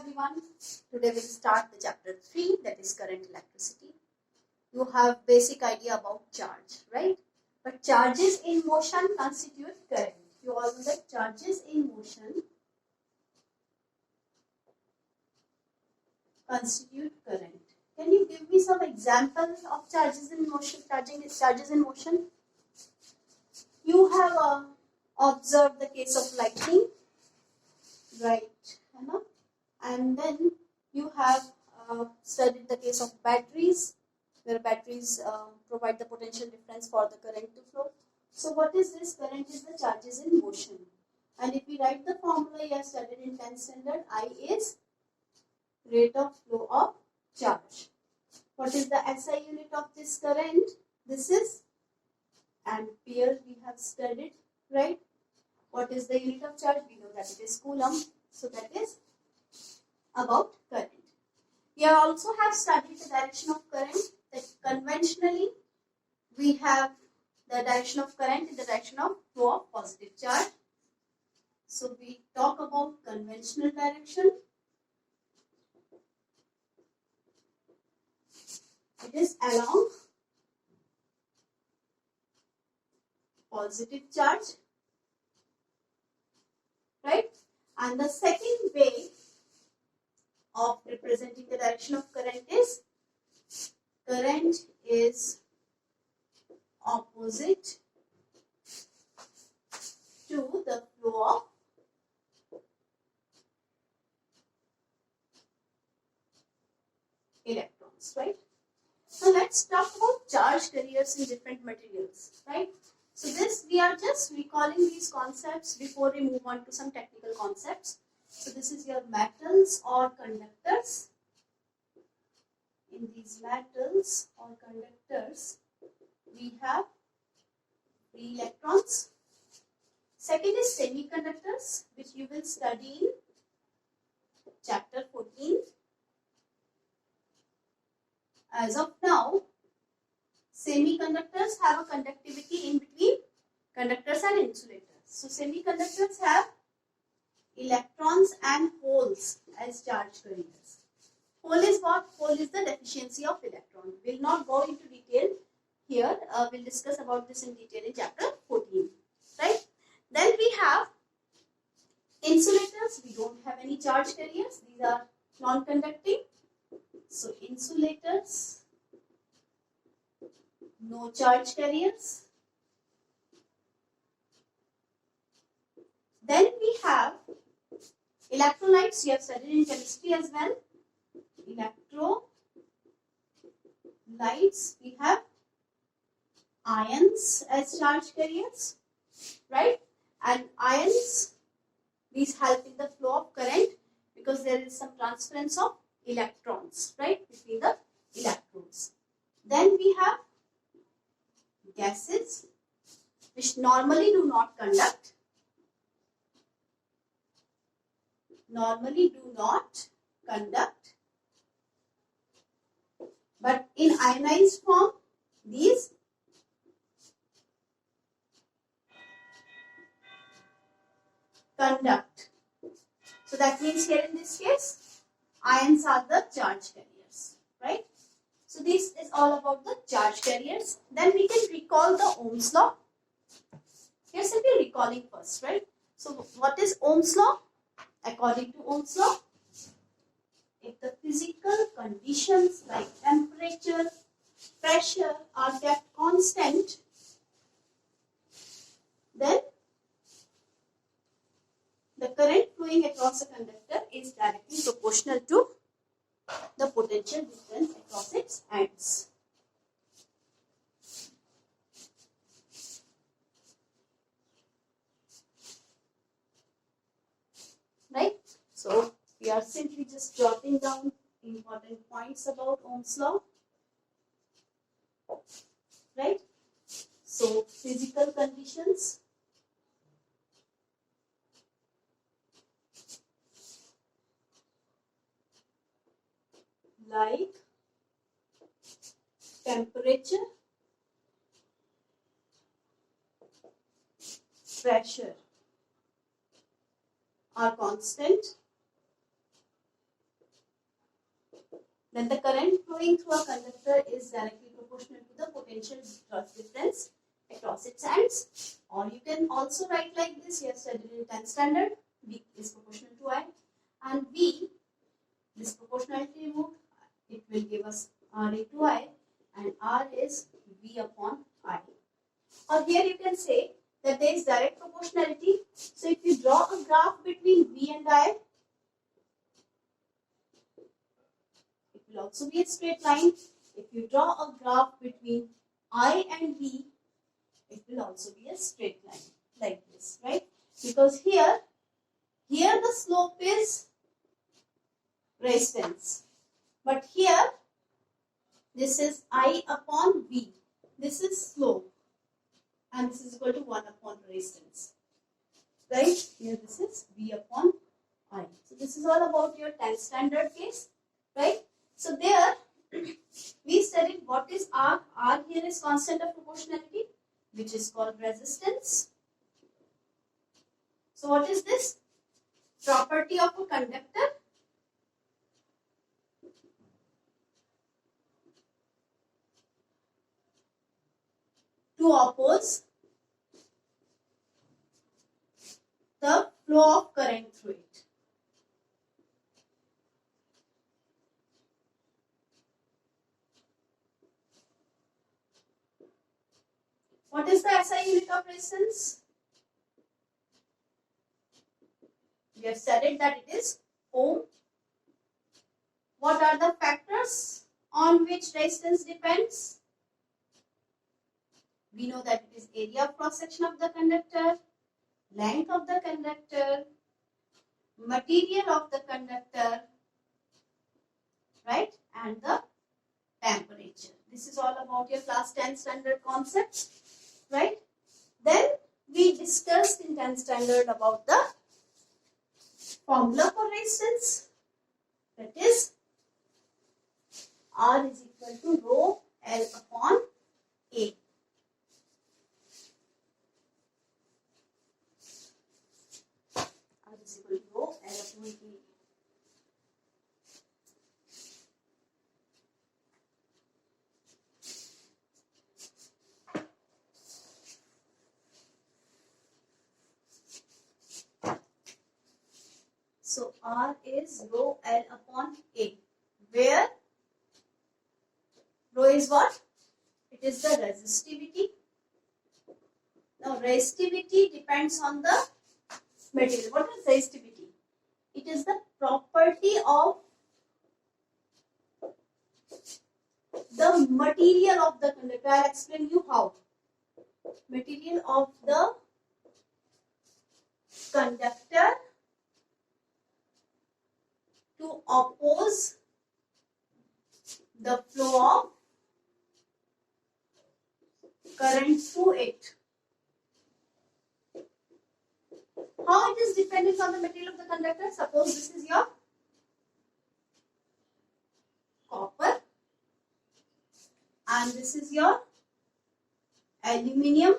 everyone. Today we'll start the chapter 3, that is current electricity. You have basic idea about charge, right? But charges in motion constitute current. You all know that charges in motion constitute current. Can you give me some examples of charges in motion? Charges in motion. You have observed the case of lightning, right? And then you have studied the case of batteries, where batteries provide the potential difference for the current to flow. So what is this? Current is the charges in motion. And if we write the formula you have studied in 10th standard, I is rate of flow of charge. What is the SI unit of this current? This is ampere, we have studied, right? What is the unit of charge? We know that it is coulomb. So that is about current. We also have studied the direction of current. That conventionally we have the direction of current in the direction of flow of positive charge. So we talk about conventional direction. It is along positive charge, right? And the second way of representing the direction of current is opposite to the flow of electrons, right? So let's talk about charge carriers in different materials, right? So this, we are just recalling these concepts before we move on to some technical concepts. So this is your metals or conductors. In these metals or conductors, we have free electrons. Second is semiconductors, which you will study in chapter 14. As of now, semiconductors have a conductivity in between conductors and insulators. So semiconductors have electrons and holes as charge carriers. Hole is what? Hole is the deficiency of electron. We will not go into detail here. We'll discuss about this in detail in chapter 14. Right? Then we have insulators. We don't have any charge carriers. These are non-conducting. So insulators, no charge carriers. Then we have electrolytes. You have studied in chemistry as well. Electrolytes, we have ions as charge carriers, right? And ions, these help in the flow of current because there is some transference of electrons, right, between the electrodes. Then we have gases, which normally do not conduct. But in ionized form, these conduct. So that means here in this case, ions are the charge carriers, right? So this is all about the charge carriers. Then we can recall the Ohm's law. Here simply recalling first, right? So what is Ohm's law? According to Ohm's law, if the physical conditions like temperature, pressure are kept constant, then the current flowing across a conductor is directly proportional to the potential difference across its ends. Right? So we are simply just jotting down important points about Ohm's law. Right? So physical conditions like temperature, pressure are constant then the current flowing through a conductor is directly proportional to the potential difference across its ends. Or you can also write like this, you have studied in 10th standard, V is proportional to I, and V, this proportionality removed, it will give us R into I, and R is V upon I. Or here you can say that there is direct proportionality. So if you draw a graph between V and I, it will also be a straight line. If you draw a graph between I and V, it will also be a straight line like this, right? Because here the slope is resistance, but here this is I upon V. This is slope, and this is equal to 1 upon resistance, right? Here this is V upon I. So this is all about your 10th standard case, right? So there we studied what is R. R here is constant of proportionality, which is called resistance. So what is this? Property of a conductor. To oppose the flow of current through it. What is the SI unit of resistance? We have studied that it is ohm. What are the factors on which resistance depends? We know that it is area of cross section of the conductor, length of the conductor, material of the conductor, right, and the temperature. This is all about your class 10 standard concepts, right? Then we discussed in 10th standard about the formula for resistance, that is R is equal to rho L upon A. R is equal to rho L upon A. So R is rho L upon A, where rho is what? It is the resistivity. Now resistivity depends on the material. What is resistivity? It is the property of the material of the conductor. I will explain you how. Material of the conductor to oppose the flow of current through it. How it is dependent on the material of the conductor? Suppose this is your copper and this is your aluminium,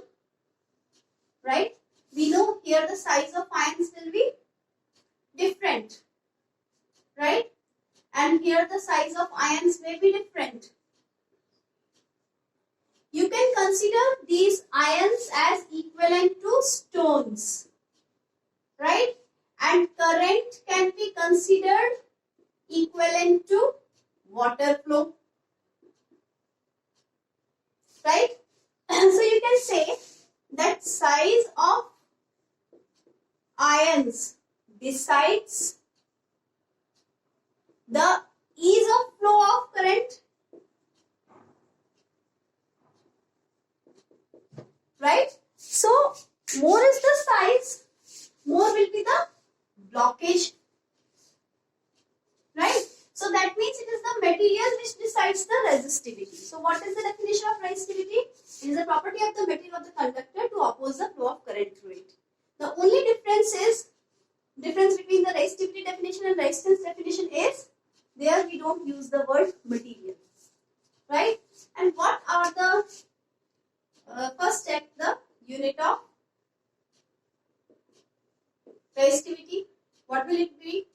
right? We know here the size of ions will be different, right? And here the size of ions may be different. You can consider these ions as equivalent to stones, right? And current can be considered equivalent to water flow, right? So you can say that size of ions decides the ease of flow of current, right? So more is the size, more will be the blockage, right? So that means it is the material which decides the resistivity. So what is the definition of resistivity? It is the property of the material of the conductor to oppose the flow of current through it. The only difference between the resistivity definition and resistance definition is there we don't use the word material, right? And what are the first step, the unit of resistivity? What will it be?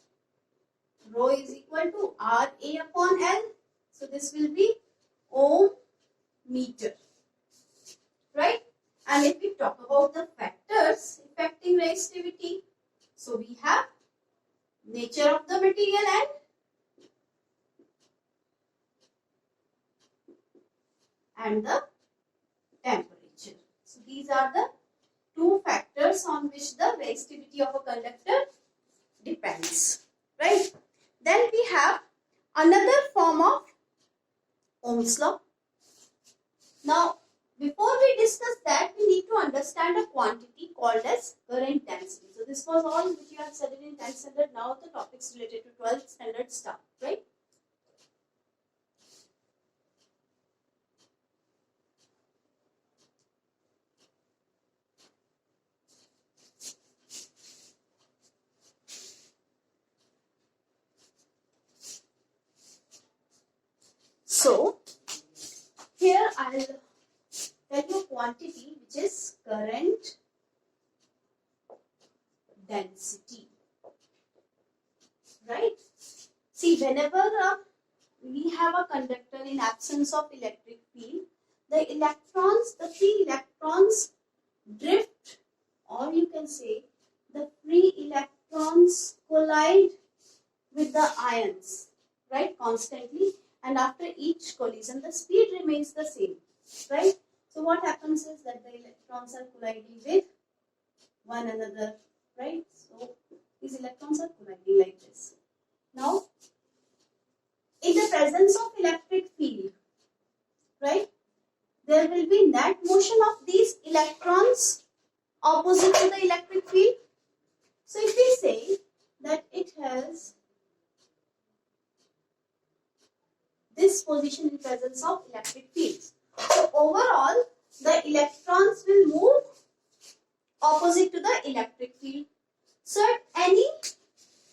Rho is equal to RA upon L. So this will be ohm meter, right? And if we talk about the factors affecting resistivity, so we have nature of the material and the temperature. So these are the two factors on which the resistivity of a conductor depends, right? Then we have another form of Ohm's law. Now, before we discuss that, we need to understand a quantity called as current density. So this was all which you have studied in 10th standard. Now the topics related to 12th standard start, right? So, here I will tell you quantity which is current density, right? See, whenever we have a conductor in absence of electric field, the electrons, the free electrons drift, or you can say the free electrons collide with the ions, right, constantly, and after each collision the speed remains the same, right? So what happens is that the electrons are colliding with one another, right? So these electrons are colliding like this. Now, in the presence of electric field, right, there will be net motion of these electrons opposite to the electric field. So if we say that it has this position in presence of electric fields, so overall the electrons will move opposite to the electric field. So at any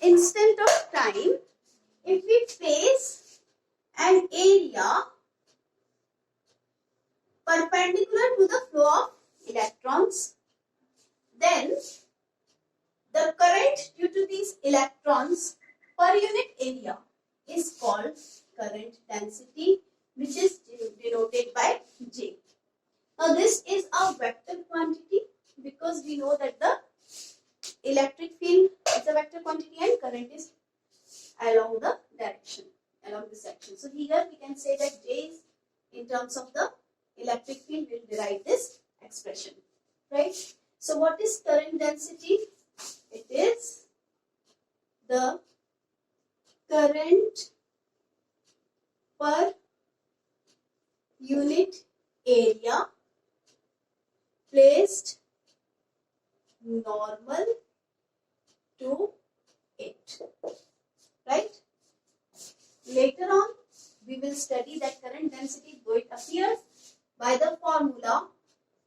instant of time, if we face an area perpendicular to the flow of electrons, then the current due to these electrons per unit area is called current density, which is denoted by J. Now this is a vector quantity because we know that the electric field is a vector quantity and current is along the direction, along this section. So here we can say that J is in terms of the electric field. We will derive this expression, right? So what is current density? It is the current per unit area placed normal to it, right? Later on, we will study that current density, though it appears by the formula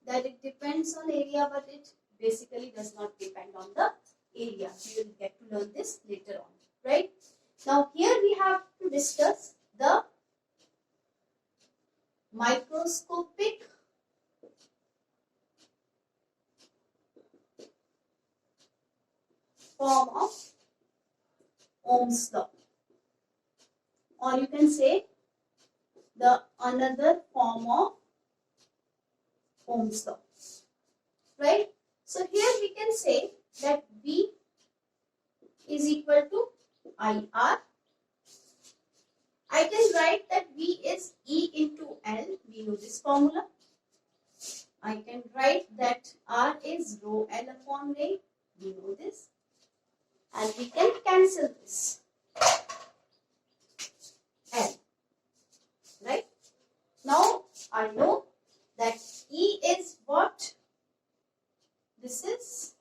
that it depends on area, but it basically does not depend on the area. We will get to learn this later on, right? Now here we have to discuss the microscopic form of Ohm's law, or you can say the another form of Ohm's law, right? So here we can say that V is equal to IR. I can write that V is E into L. We know this formula. I can write that R is rho L upon A. We know this. And we can cancel this. L. Right? Now, I know that E is what? This is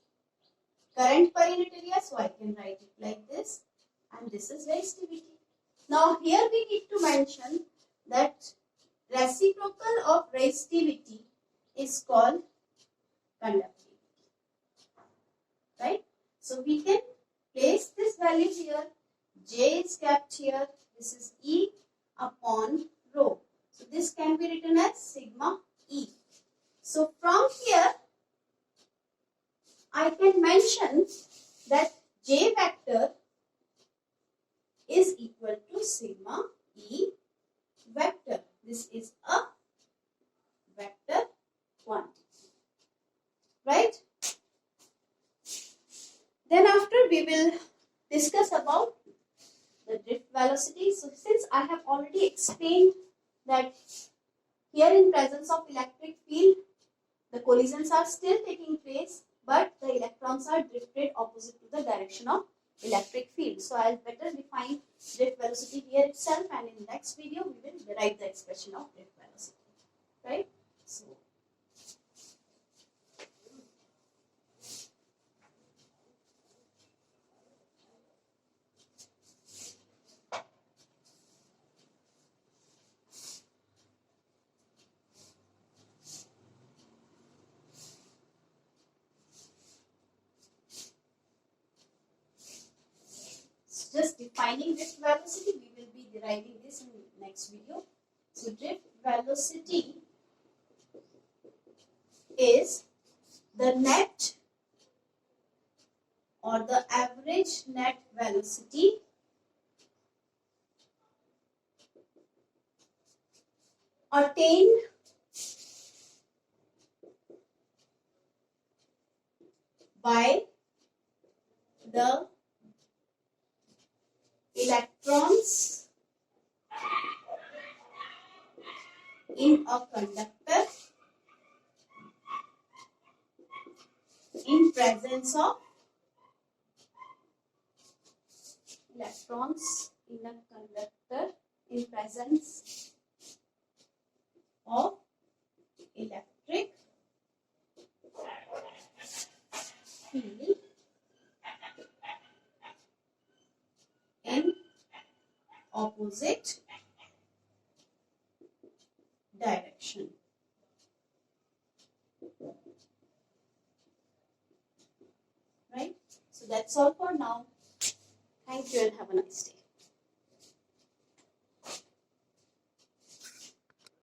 current per unit area. So, I can write it like this. And this is resistivity. Now, here we need to mention that reciprocal of resistivity is called conductivity. Right? So, we can place this value here. J is kept here. This is E upon rho. So, this can be written as sigma E. So, from here, I can mention that J vector is equal to sigma E Then after we will discuss about the drift velocity. So since I have already explained that here in presence of electric field, the collisions are still taking place, but the electrons are drifted opposite to the direction of electric field. So I'll better define drift velocity here itself, and in next video we will derive the expression of drift velocity. Right? So just defining drift velocity, we will be deriving this in next video. So drift velocity is the net or the average net velocity attained by the electrons in a conductor in presence of electrons in a conductor in presence of electric field in opposite direction. Right? So that's all for now. Thank you and have a nice day.